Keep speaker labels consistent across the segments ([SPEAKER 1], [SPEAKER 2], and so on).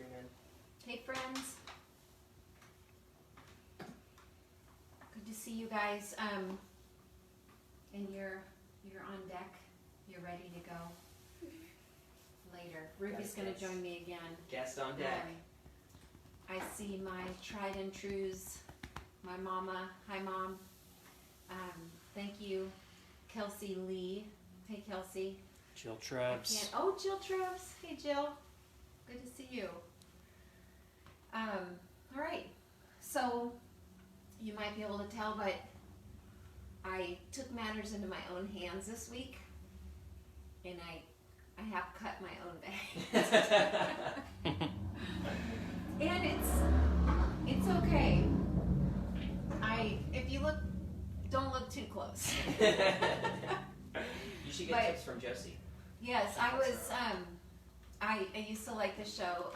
[SPEAKER 1] streaming.
[SPEAKER 2] Hey friends. Good to see you guys. And you're on deck. You're ready to go later. Ruby's gonna join me again.
[SPEAKER 1] Guest on deck.
[SPEAKER 2] I see my tried and trues, my mama. Hi mom. Thank you, Kelsey Lee. Hey Kelsey.
[SPEAKER 3] Jill Trebs.
[SPEAKER 2] Oh, Jill Trebs. Hey Jill. Good to see you. All right. So you might be able to tell, but I took matters into my own hands this week, and I have cut my own bangs. And it's okay. If you don't look too close.
[SPEAKER 1] You should get tips from Josie.
[SPEAKER 2] Yes, I was. I used to like the show.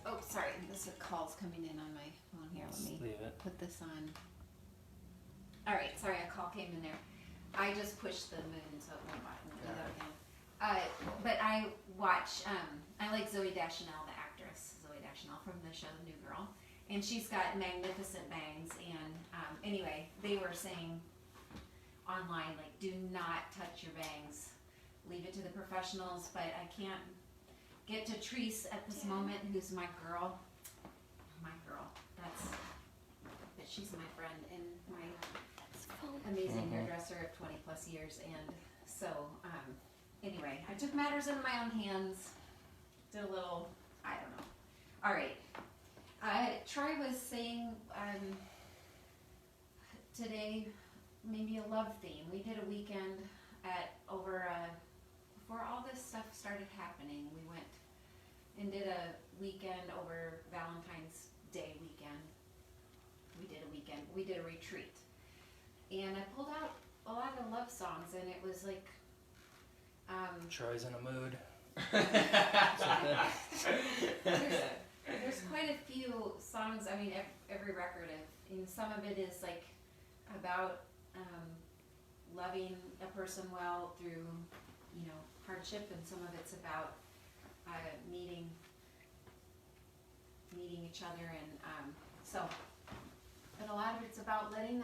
[SPEAKER 2] Oh, sorry, this call's coming in on my phone here. Let me put this on. All right, sorry, a call came in there. I just pushed the moon so it won't bother me again. But I watch. I like Zooey Deschanel, the actress Zooey Deschanel from the show The New Girl, and she's got magnificent bangs. And anyway, they were saying online, like, do not touch your bangs. Leave it to the professionals. But I can't get to Treese at this moment, who's my girl. But she's my friend and my amazing hairdresser of 20 plus years. And so anyway, I took matters into my own hands, did a little, I don't know. All right, Troy was saying today maybe a love theme. We did a weekend before all this stuff started happening, we went and did a weekend over Valentine's Day weekend. We did a retreat. And I pulled out a lot of love songs, and it was like...
[SPEAKER 3] Troy's in a mood.
[SPEAKER 2] There's quite a few songs, I mean, every record, and some of it is like about loving a person well through, hardship, and some of it's about meeting each other, and but a lot of it's about letting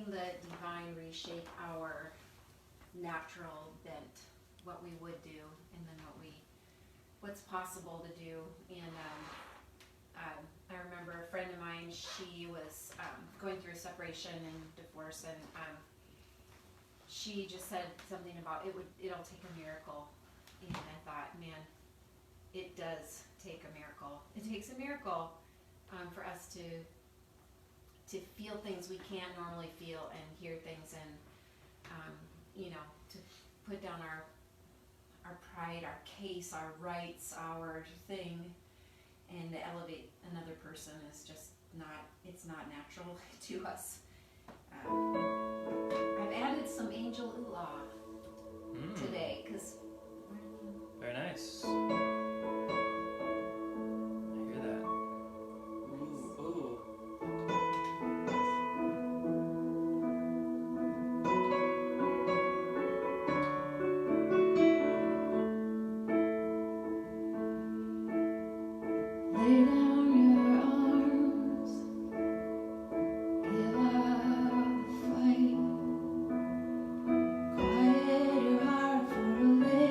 [SPEAKER 2] the divine reshape our natural bent, what we would do, and then what's possible to do. And I remember a friend of mine, she was going through a separation and divorce, and she just said something about it'll take a miracle. And I thought, man, it does take a miracle. It takes a miracle for us to feel things we can't normally feel, and hear things, and to put down our pride, our case, our rights, our thing, and to elevate another person is just it's not natural to us. I've added some angel ooh-ah today, because...
[SPEAKER 3] Very nice. I hear that.
[SPEAKER 1] Ooh.
[SPEAKER 2] Lay down your arms, give up the fight, quiet your heart for a little.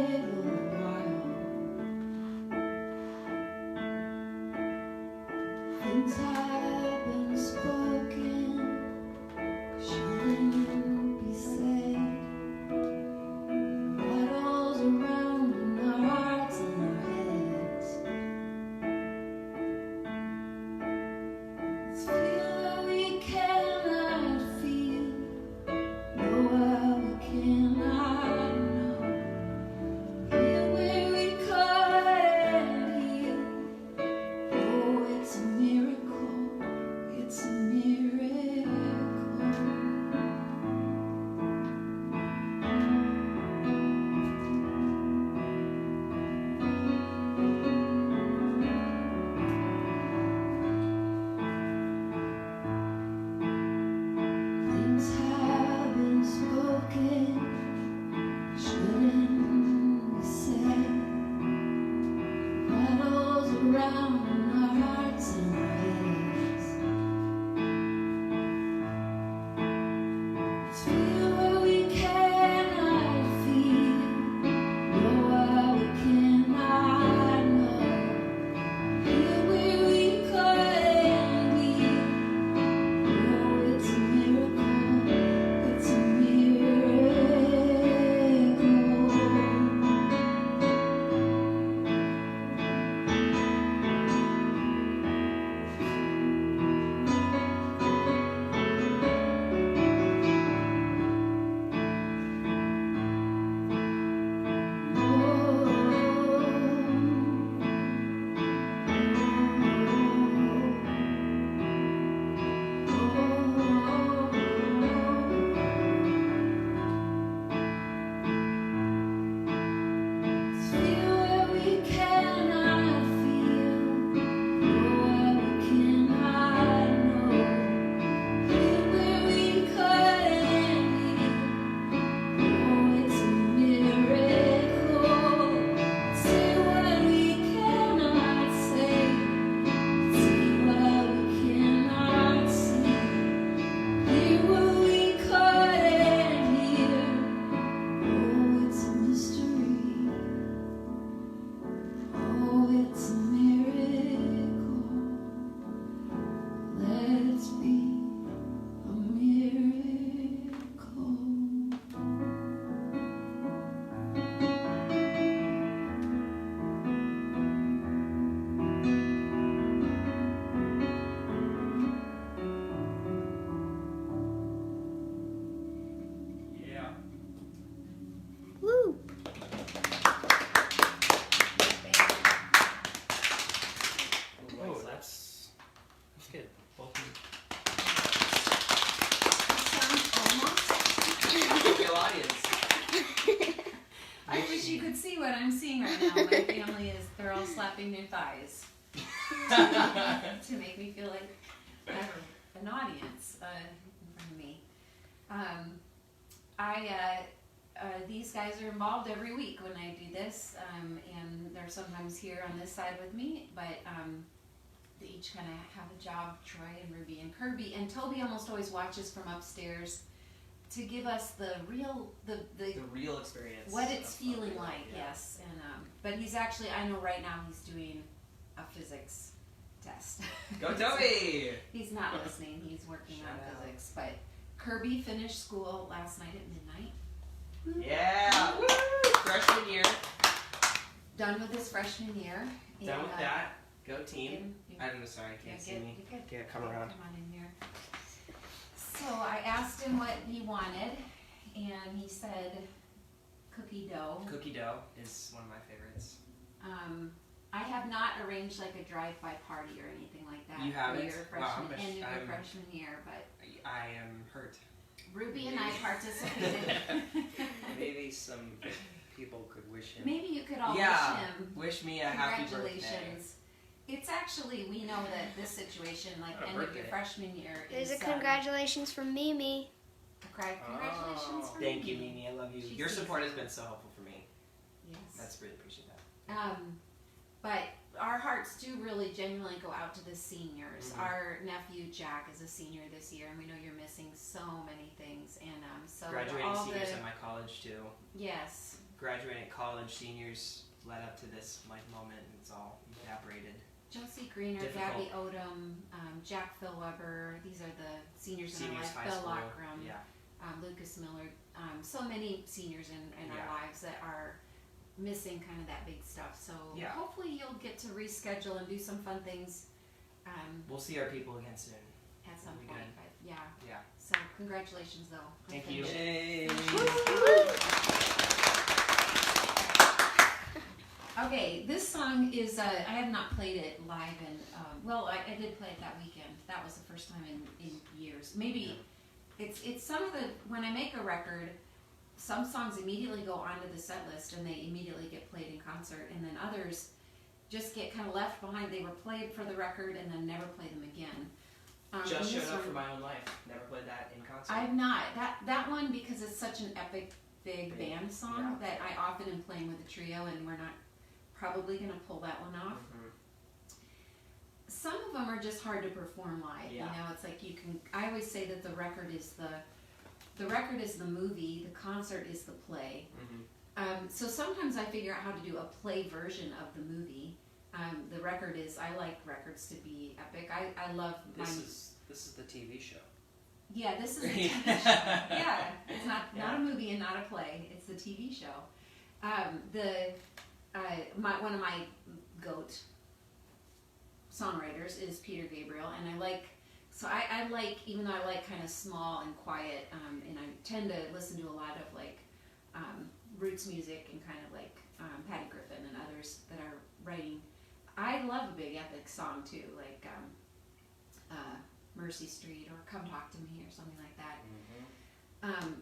[SPEAKER 2] slapping their thighs to make me feel like I have an audience in front of me. These guys are involved every week when I do this, and they're sometimes here on this side with me, but they each kind of have a job, Troy and Ruby and Kirby, and Toby almost always watches from upstairs to give us the real
[SPEAKER 1] experience.
[SPEAKER 2] what it's feeling
[SPEAKER 1] of
[SPEAKER 2] like,
[SPEAKER 1] yeah.
[SPEAKER 2] yes. And but he's actually, I know right now he's doing a physics test.
[SPEAKER 1] Go Toby!
[SPEAKER 2] He's not listening, he's working
[SPEAKER 1] Shout
[SPEAKER 2] on
[SPEAKER 1] out.
[SPEAKER 2] physics. But Kirby finished school last night at midnight.
[SPEAKER 1] Yeah! Woo! Freshman year.
[SPEAKER 2] Done with his freshman year.
[SPEAKER 1] Done
[SPEAKER 2] and,
[SPEAKER 1] with that. Go team.
[SPEAKER 2] Yeah,
[SPEAKER 1] I'm sorry, I can't see me.
[SPEAKER 2] you could
[SPEAKER 1] Can't come around.
[SPEAKER 2] Come on in here. So I asked him what he wanted, and he said cookie dough.
[SPEAKER 1] Cookie dough is one of my favorites.
[SPEAKER 2] I have not arranged like a drive-by party or anything like that
[SPEAKER 1] You
[SPEAKER 2] for
[SPEAKER 1] haven't?
[SPEAKER 2] your
[SPEAKER 1] Wow,
[SPEAKER 2] freshman end of your freshman year, but
[SPEAKER 1] I am hurt.
[SPEAKER 2] Ruby and I participated.
[SPEAKER 1] Maybe some people could wish him.
[SPEAKER 2] Maybe you could all
[SPEAKER 1] Yeah,
[SPEAKER 2] wish him
[SPEAKER 1] wish me a happy birthday.
[SPEAKER 2] congratulations. It's actually, we know that this situation, like
[SPEAKER 1] A
[SPEAKER 2] end of your
[SPEAKER 1] birthday.
[SPEAKER 2] freshman year,
[SPEAKER 4] There's
[SPEAKER 2] is
[SPEAKER 4] a congratulations from Mimi.
[SPEAKER 2] congratulations for
[SPEAKER 1] Thank you,
[SPEAKER 2] Mimi.
[SPEAKER 1] Mimi. I love you.
[SPEAKER 2] She
[SPEAKER 1] Your
[SPEAKER 2] sees
[SPEAKER 1] support
[SPEAKER 2] it.
[SPEAKER 1] has been so helpful for me.
[SPEAKER 2] Yes.
[SPEAKER 1] That's really appreciate that.
[SPEAKER 2] But our hearts do really genuinely go out to the seniors.
[SPEAKER 1] Mhm.
[SPEAKER 2] Our nephew Jack is a senior this year, and we know you're missing so many things. And so
[SPEAKER 1] Graduating
[SPEAKER 2] all
[SPEAKER 1] seniors
[SPEAKER 2] the
[SPEAKER 1] at my college too.
[SPEAKER 2] yes,
[SPEAKER 1] Graduating college seniors led up to this moment, and it's all evaporated.
[SPEAKER 2] Josie Greener,
[SPEAKER 1] Difficult.
[SPEAKER 2] Gabby Odom, Jack Phil Weber. These are the seniors in our
[SPEAKER 1] Seniors
[SPEAKER 2] life.
[SPEAKER 1] high
[SPEAKER 2] Bill
[SPEAKER 1] school.
[SPEAKER 2] Lockram,
[SPEAKER 1] Yeah.
[SPEAKER 2] Lucas Miller. So many seniors in
[SPEAKER 1] Yeah.
[SPEAKER 2] our lives that are missing kind of that big stuff. So
[SPEAKER 1] Yeah.
[SPEAKER 2] hopefully you'll get to reschedule and do some fun things
[SPEAKER 1] We'll see our people again soon.
[SPEAKER 2] at some
[SPEAKER 1] That'll be
[SPEAKER 2] point.
[SPEAKER 1] good.
[SPEAKER 2] But yeah.
[SPEAKER 1] Yeah.
[SPEAKER 2] So congratulations though. on
[SPEAKER 1] Thank you.
[SPEAKER 2] finishing. Okay, this song is, I have not played it live and, well, I did play it that weekend. That was the first time in years. Maybe, it's some of the, when I make a record, some songs immediately go onto the set list and they immediately get played in concert, and then others just get kind of left behind. They were played for the record and then never play them again.
[SPEAKER 1] Just
[SPEAKER 2] and this
[SPEAKER 1] showed up
[SPEAKER 2] one-
[SPEAKER 1] for my own life. Never played that in concert.
[SPEAKER 2] I've not. That one, because it's such an epic, big band song
[SPEAKER 1] Yeah.
[SPEAKER 2] that I often am playing with a trio, and we're not probably going to pull that one off.
[SPEAKER 1] Mhm.
[SPEAKER 2] Some of them are just hard to perform live.
[SPEAKER 1] Yeah.
[SPEAKER 2] You know, it's like you can. I always say that the record is the record is the movie, the concert is the play.
[SPEAKER 1] Mhm.
[SPEAKER 2] So sometimes I figure out how to do a play version of the movie. The record is. I like records to be epic. I love
[SPEAKER 3] This is the TV show.
[SPEAKER 2] Yeah, this is a TV show. Yeah, it's not a movie and not a play. It's the TV show. One of my GOAT songwriters is Peter Gabriel, and I like even though I like kind of small and quiet, and I tend to listen to a lot of like roots music and kind of like Patty Griffin and others that are writing. I love a big epic song too, like Mercy Street or Come Talk to Me or something like that.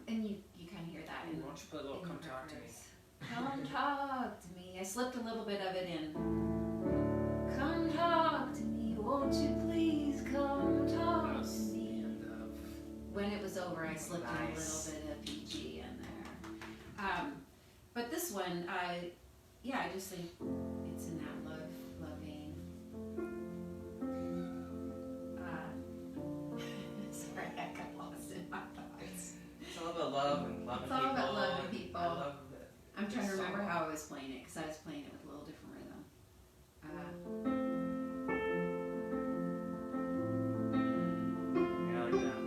[SPEAKER 2] And you kind of hear that
[SPEAKER 3] Why
[SPEAKER 2] in
[SPEAKER 3] don't you play a little
[SPEAKER 2] in
[SPEAKER 3] Come
[SPEAKER 2] the
[SPEAKER 3] Talk to Me?
[SPEAKER 2] records. Come talk to me. I slipped a little bit of it in. Come talk to me, won't you please come talk to
[SPEAKER 3] That's the
[SPEAKER 2] me.
[SPEAKER 3] end of.
[SPEAKER 2] When it was over, I slipped in a
[SPEAKER 1] Nice.
[SPEAKER 2] little bit of PG in there. But this one, I just think it's in that love vein. Sorry, I got lost in my thoughts.
[SPEAKER 1] It's all about love and loving
[SPEAKER 2] It's all
[SPEAKER 1] people.
[SPEAKER 2] about loving people.
[SPEAKER 1] I love it.
[SPEAKER 2] I'm trying to
[SPEAKER 1] This
[SPEAKER 2] remember
[SPEAKER 1] song.
[SPEAKER 2] how I was playing it, because I was playing it with a little different rhythm.
[SPEAKER 3] Yeah, like that.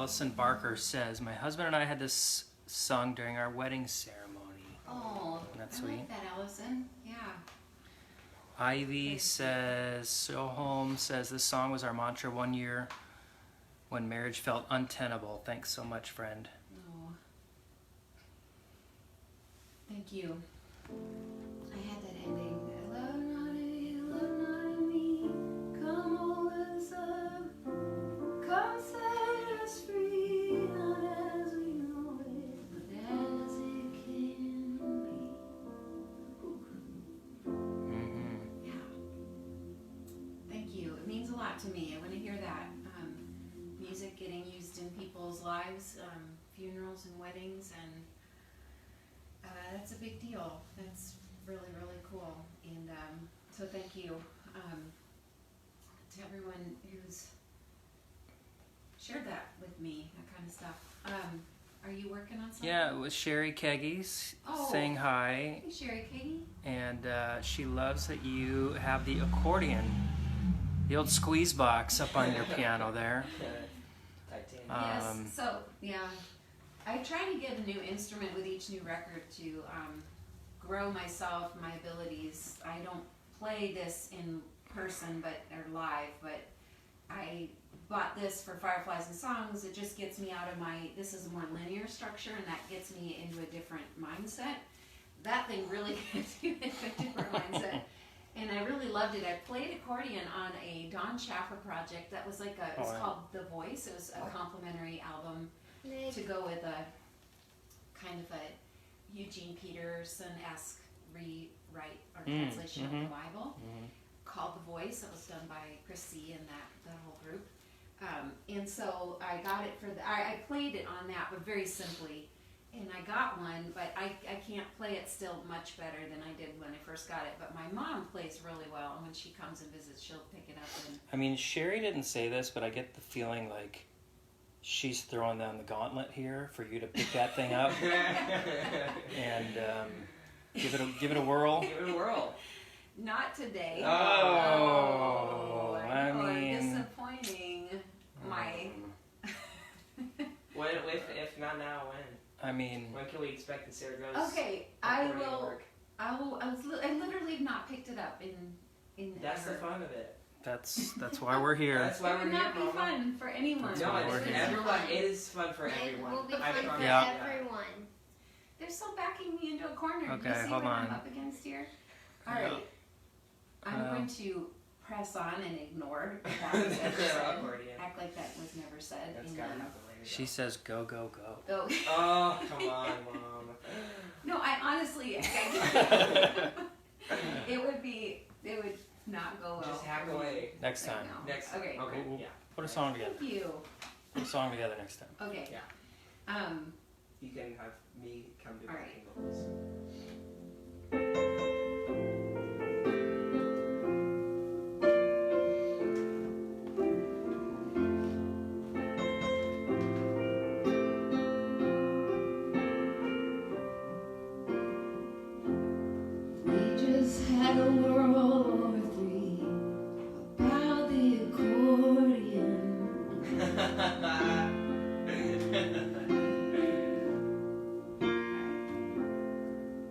[SPEAKER 3] Allison Barker says, my husband and I had this sung during our wedding ceremony.
[SPEAKER 2] Oh,
[SPEAKER 3] Isn't that
[SPEAKER 2] I
[SPEAKER 3] sweet?
[SPEAKER 2] like that, Allison. Yeah.
[SPEAKER 3] Ivy says, Soholm says, this song was our mantra one year when marriage felt untenable. Thanks so much, friend.
[SPEAKER 2] Oh. Thank you. I had that ending. Love not of you, love not of me. Come hold us up. Come set us free. Not as we know it, but as it can be.
[SPEAKER 3] Mm-hmm.
[SPEAKER 2] Yeah. Thank you. It means a lot to me. I want to hear that. Music getting used in people's lives, funerals and weddings, and that's a big deal. That's really, really cool. And so thank you to everyone who's shared that with me, that kind of stuff. Are you working on something?
[SPEAKER 3] Yeah, it was Sherry Keggies
[SPEAKER 2] Oh.
[SPEAKER 3] saying hi,
[SPEAKER 2] Hey, Sherry Katie.
[SPEAKER 3] and she loves that you have the accordion, the old squeeze box up on your piano there.
[SPEAKER 1] Titanium.
[SPEAKER 2] Yes. So yeah, I try to get a new instrument with each new record to grow myself, my abilities. I don't play this in person, or live, but I bought this for Fireflies and Songs. It just gets me out of this is a more linear structure, and that gets me into a different mindset. That thing really gets you into a different mindset. And I really loved it. I played accordion on a Don Schaffer project that was like it was called The Voice. It was a complimentary album to go with a kind of a Eugene Peterson-esque rewrite or translation of the Bible called The Voice. It was done by Chris C. and that whole group. And so I got it I played it on that, but very simply. And I got one, but I can't play it still much better than I did when I first got it. But my mom plays really well, and when she comes and visits, she'll pick it up. And
[SPEAKER 3] I mean, Sherry didn't say this, but I get the feeling like she's throwing down the gauntlet here for you to pick that thing up and give it a whirl.
[SPEAKER 1] Give it a whirl.
[SPEAKER 2] not today.
[SPEAKER 3] Oh, I
[SPEAKER 2] know,
[SPEAKER 3] mean,
[SPEAKER 2] disappointing. My
[SPEAKER 1] If not now, when?
[SPEAKER 3] I mean,
[SPEAKER 1] When can we expect the Sarah Gross?
[SPEAKER 2] okay, I
[SPEAKER 1] accordion
[SPEAKER 2] will.
[SPEAKER 1] work?
[SPEAKER 2] I literally have not picked it up in.
[SPEAKER 1] That's
[SPEAKER 2] ever.
[SPEAKER 1] the fun of it.
[SPEAKER 3] that's why we're here.
[SPEAKER 1] That's why
[SPEAKER 2] It would
[SPEAKER 1] we're
[SPEAKER 2] not
[SPEAKER 1] here,
[SPEAKER 2] be
[SPEAKER 1] Mama.
[SPEAKER 2] fun for anyone.
[SPEAKER 3] That's
[SPEAKER 1] No,
[SPEAKER 3] why
[SPEAKER 1] it's
[SPEAKER 3] we're
[SPEAKER 1] for
[SPEAKER 3] here.
[SPEAKER 1] everyone. It is fun for
[SPEAKER 4] It
[SPEAKER 1] everyone.
[SPEAKER 4] will be
[SPEAKER 1] I
[SPEAKER 4] fun for
[SPEAKER 1] promise.
[SPEAKER 3] Yeah.
[SPEAKER 4] everyone.
[SPEAKER 2] They're still backing me into a corner. Do
[SPEAKER 3] Okay,
[SPEAKER 2] you see
[SPEAKER 3] hold
[SPEAKER 2] what
[SPEAKER 3] on.
[SPEAKER 2] I'm up against here? All
[SPEAKER 3] Yeah.
[SPEAKER 2] right. I'm going to press on and ignore that was ever said.
[SPEAKER 1] Accordion.
[SPEAKER 2] Act like that was never said.
[SPEAKER 1] That's
[SPEAKER 2] and
[SPEAKER 1] gotta
[SPEAKER 2] then
[SPEAKER 1] happen later.
[SPEAKER 3] She says, "Go, go, go."
[SPEAKER 2] go.
[SPEAKER 1] Oh, come on, Mom.
[SPEAKER 2] No, I honestly, it would not go well.
[SPEAKER 1] Just hack
[SPEAKER 2] for me
[SPEAKER 1] away.
[SPEAKER 3] Next
[SPEAKER 2] right
[SPEAKER 3] time.
[SPEAKER 2] now.
[SPEAKER 1] Next.
[SPEAKER 2] Okay.
[SPEAKER 1] Okay.
[SPEAKER 3] We'll
[SPEAKER 1] Yeah.
[SPEAKER 3] Put a song together.
[SPEAKER 2] Thank you.
[SPEAKER 3] Put a song together next time.
[SPEAKER 2] Okay.
[SPEAKER 1] Yeah. You can have me come do
[SPEAKER 2] All
[SPEAKER 1] backing vocals.
[SPEAKER 2] We just had a World War III about the accordion.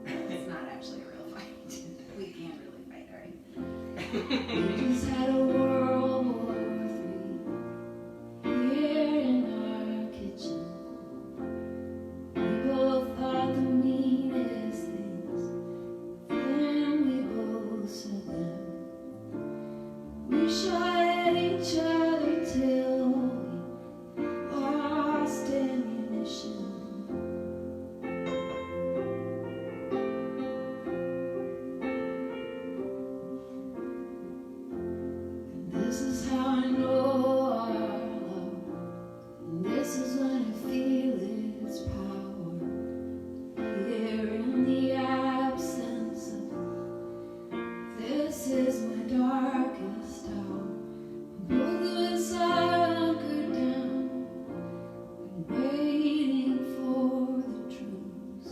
[SPEAKER 2] It's not actually a real fight. We can't really fight, alright? We just had a World War III here in our kitchen. We both thought the meanest things, then we both said them. We shot at each other till we lost ammunition. This is how I know our love, and this is when I feel its power. Here in the absence of this is my darkest hour. Both of us are hunkered down and waiting for the truce.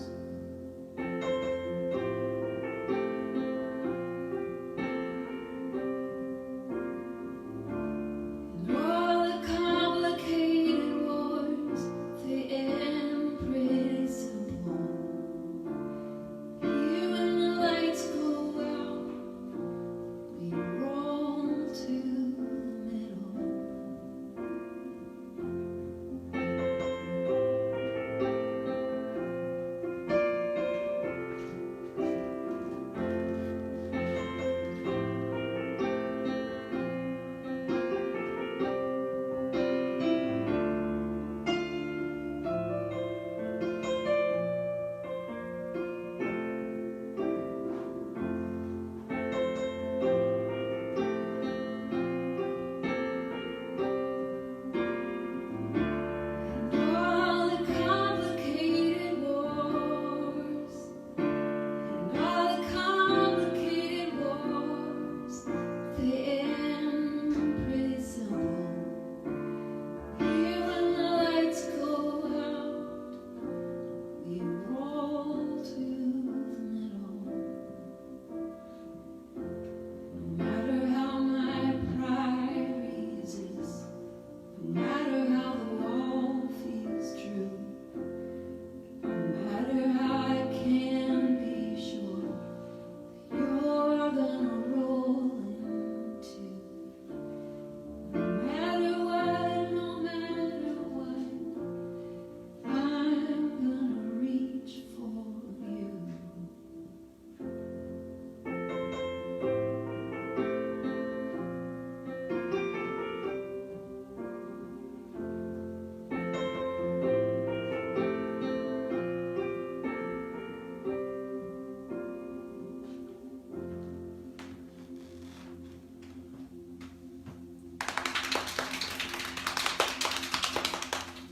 [SPEAKER 2] And all the complicated wars the end pretty simple. Here when the lights go out, we roll to the middle. No matter how my pride raises, no matter how the wall feels true, no matter how I can be sure that you're gonna roll into. No matter what, I'm gonna reach for you.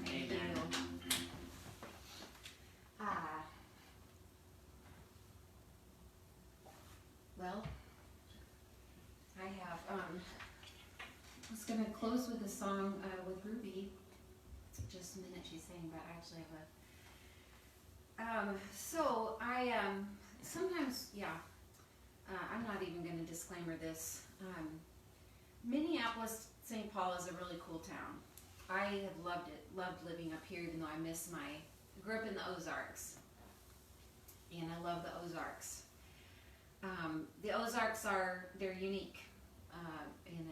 [SPEAKER 2] Thank you. Well, I have, I was gonna close with a song, with Ruby. Just a minute, she's saying, but I actually have a, so I, sometimes, I'm not even gonna disclaimer this. Minneapolis, St. Paul is a really cool town. I have loved it, loved living up here, even though I miss I grew up in the Ozarks, and I love the Ozarks. The Ozarks they're unique, and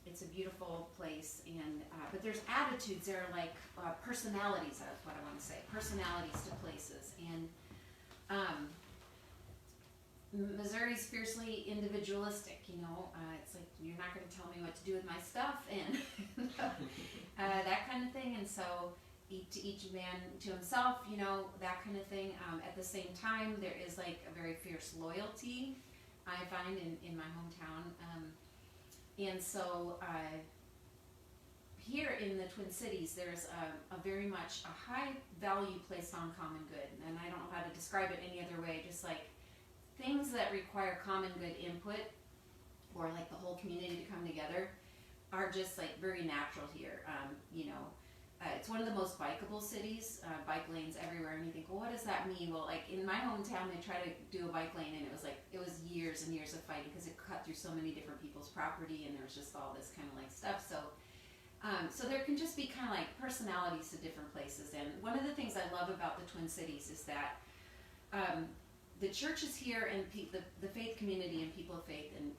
[SPEAKER 2] it's a beautiful place, and but there's attitudes there, like personalities. That's what I want to say. Personalities to places, and Missouri's fiercely individualistic. It's like you're not going to tell me what to do with my stuff, and that kind of thing. And so, to each man to himself, that kind of thing. At the same time, there is like a very fierce loyalty, I find, in my hometown. And so here in the Twin Cities, there's a very much a high value placed on common good. And I don't know how to describe it any other way, just like things that require common good input, or like the whole community to come together, are just like very natural here. It's one of the most bikeable cities, bike lanes everywhere, and you think, well, what does that mean? Well, like in my hometown, they try to do a bike lane, and it was years and years of fighting because it cut through so many different people's property, and there was just all this kind of like stuff. So there can just be kind of like personalities to different places. And one of the things I love about the Twin Cities is that the churches here and the faith community and people of faith and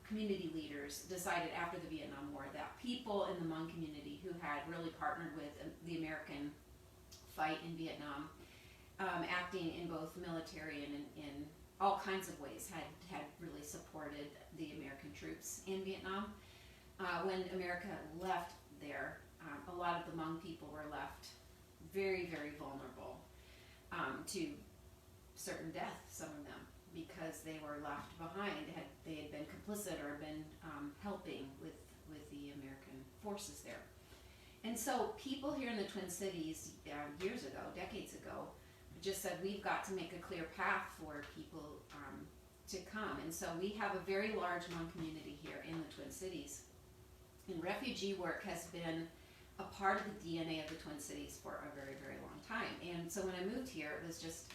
[SPEAKER 2] community leaders decided after the Vietnam War that people in the Hmong community who had really partnered with the American fight in Vietnam, acting in both military and in all kinds of ways, had really supported the American troops in Vietnam. When America left there, a lot of the Hmong people were left very, very vulnerable to certain death, some of them, because they were left behind. They had been complicit or been helping with the American forces there. And so people here in the Twin Cities years ago, decades ago, just said we've got to make a clear path for people to come. And so we have a very large Hmong community here in the Twin Cities. And refugee work has been a part of the DNA of the Twin Cities for a very, very long time. And so when I moved here, it was just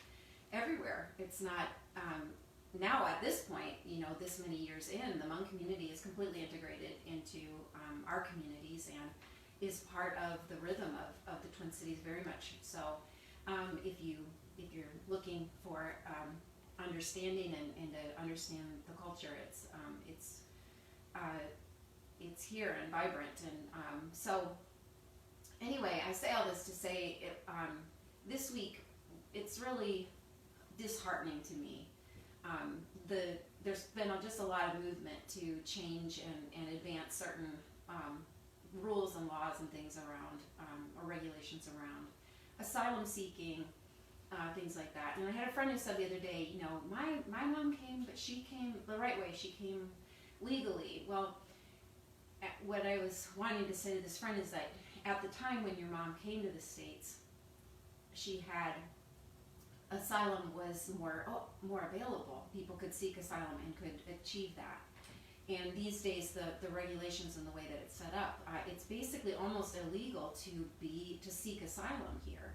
[SPEAKER 2] everywhere. It's not, now at this point, this many years in, the Hmong community is completely integrated into our communities and is part of the rhythm of the Twin Cities very much. So if you're looking for understanding and to understand the culture, it's here and vibrant. And so anyway, I say all this to say this week it's really disheartening to me. There's been just a lot of movement to change and advance certain rules and laws and things around, or regulations around asylum seeking, things like that. And I had a friend who said the other day, my mom came, but she came the right way. She came legally. Well, what I was wanting to say to this friend is that at the time when your mom came to the States, she had asylum was more available. People could seek asylum and could achieve that. And these days, the regulations and the way that it's set up, it's basically almost illegal to seek asylum here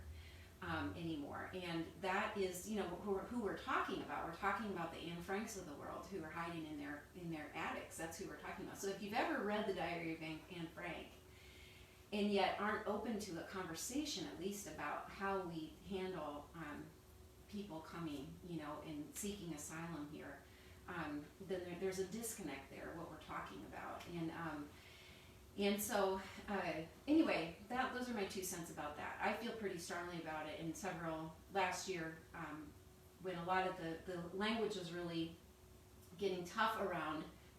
[SPEAKER 2] anymore. And that is, who we're talking about. We're talking about the Anne Franks of the world who are hiding in their attics. That's who we're talking about. So if you've ever read the Diary of Anne Frank, and yet aren't open to a conversation at least about how we handle people coming, and seeking asylum here, then there's a disconnect there, what we're talking about. And so, anyway, those are my 2 cents about that. I feel pretty strongly about it. In last year, when a lot of the language was really getting tough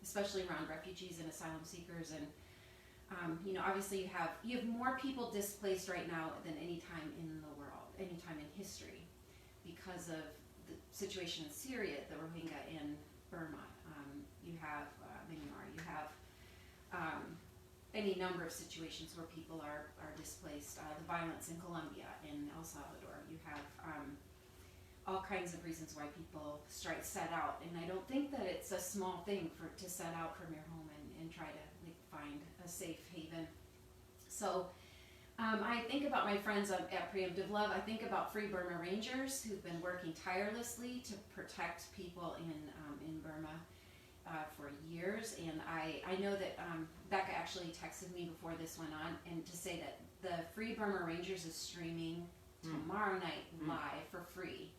[SPEAKER 2] especially around refugees and asylum seekers, and obviously you have more people displaced right now than any time in the world, any time in history, because of the situation in Syria, the Rohingya in Burma. You have Myanmar. You have any number of situations where people are displaced. The violence in Colombia, in El Salvador. You have all kinds of reasons why people set out, and I don't think that it's a small thing to set out from your home and try to find a safe haven. So I think about my friends at Preemptive Love. I think about Free Burma Rangers, who've been working tirelessly to protect people in Burma for years. And I know that Becca actually texted me before this went on, and to say that the Free Burma Rangers is streaming tomorrow night live for free.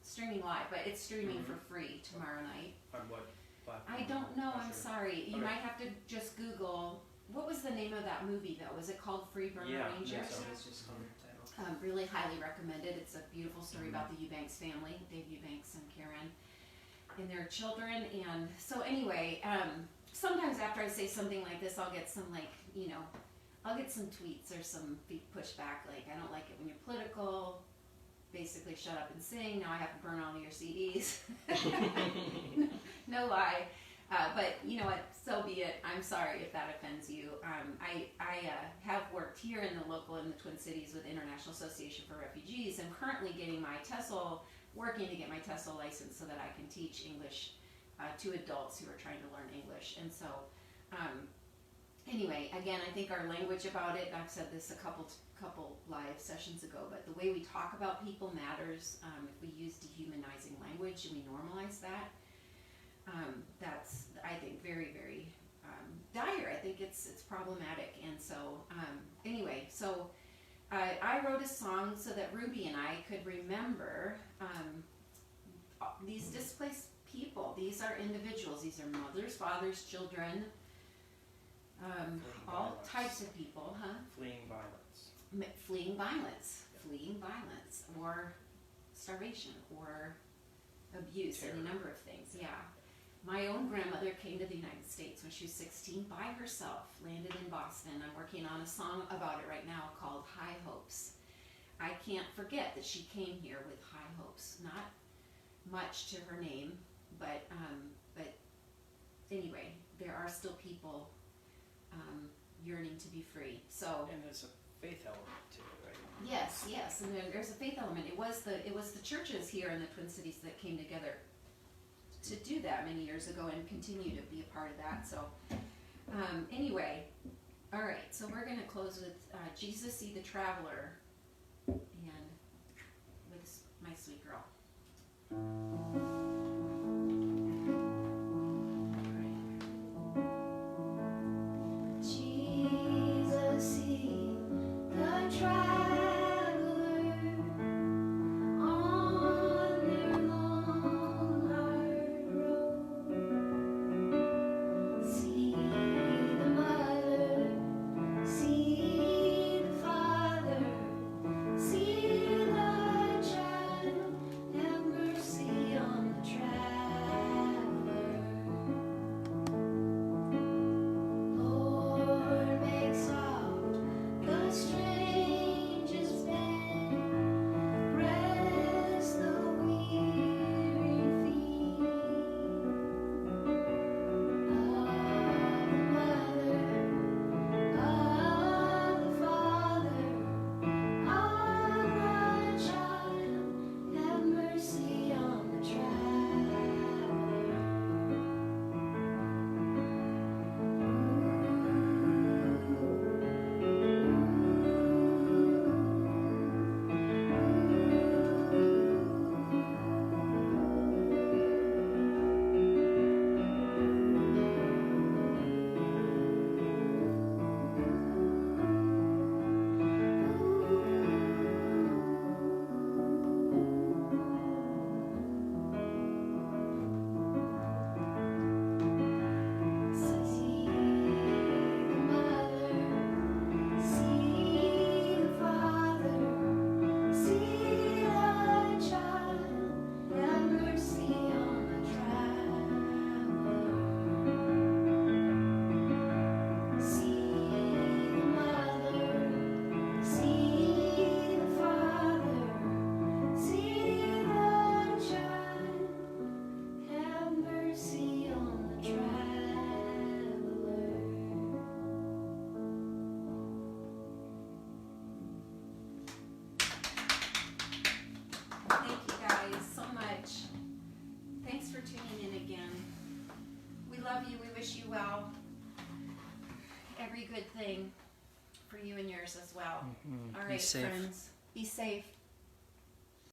[SPEAKER 2] Streaming live, but it's streaming for free tomorrow night.
[SPEAKER 3] On what platform?
[SPEAKER 2] I don't know. I'm
[SPEAKER 3] Sure.
[SPEAKER 2] sorry. You
[SPEAKER 3] Okay.
[SPEAKER 2] might have to just Google. What was the name of that movie, though? Was it called Free Burma Rangers?
[SPEAKER 3] Yeah,
[SPEAKER 1] So it's just on the title.
[SPEAKER 2] Really highly recommended. It's a beautiful story about the Eubanks family, Dave Eubanks and Karen, and their children. And so anyway, sometimes after I say something like this, I'll get some I'll get some tweets or some pushback, like, I don't like it when you're political. Basically, shut up and sing. Now I have to burn all of your CDs. No lie. But you know what? So be it. I'm sorry if that offends you. I have worked here in the Twin Cities with International Association for Refugees. I'm currently working to get my TESOL license so that I can teach English to adults who are trying to learn English. And so, anyway, again, I think our language about it, I've said this a couple live sessions ago, but the way we talk about people matters. If we use dehumanizing language and we normalize that, that's, I think, very, very dire. I think it's problematic. And so, anyway, so I wrote a song so that Ruby and I could remember these displaced people. These are individuals. These are mothers, fathers, children, all types of people,
[SPEAKER 3] Fleeing violence.
[SPEAKER 2] Fleeing violence, or starvation, or abuse,
[SPEAKER 3] Terror.
[SPEAKER 2] any number of things. Yeah. My own grandmother came to the United States when she was 16 by herself, landed in Boston. I'm working on a song about it right now called High Hopes. I can't forget that she came here with high hopes. Not much to her name, but anyway, there are still people yearning to be free. So.
[SPEAKER 3] And there's a faith element to it, right?
[SPEAKER 2] Yes, and there's a faith element. It was the churches here in the Twin Cities that came together to do that many years ago and continue to be a part of that. So, anyway, all right. So we're going to close with Jesus See the Traveler, and with My Sweet Girl.
[SPEAKER 4] Jesus, see the traveler on their long hard road. See the mother, see the father, see the child. Have mercy on
[SPEAKER 2] We love you. We wish you well. Every good thing for you and yours as well.
[SPEAKER 3] Mhm.
[SPEAKER 2] All
[SPEAKER 3] Be
[SPEAKER 2] right,
[SPEAKER 3] safe.
[SPEAKER 2] friends. Be safe.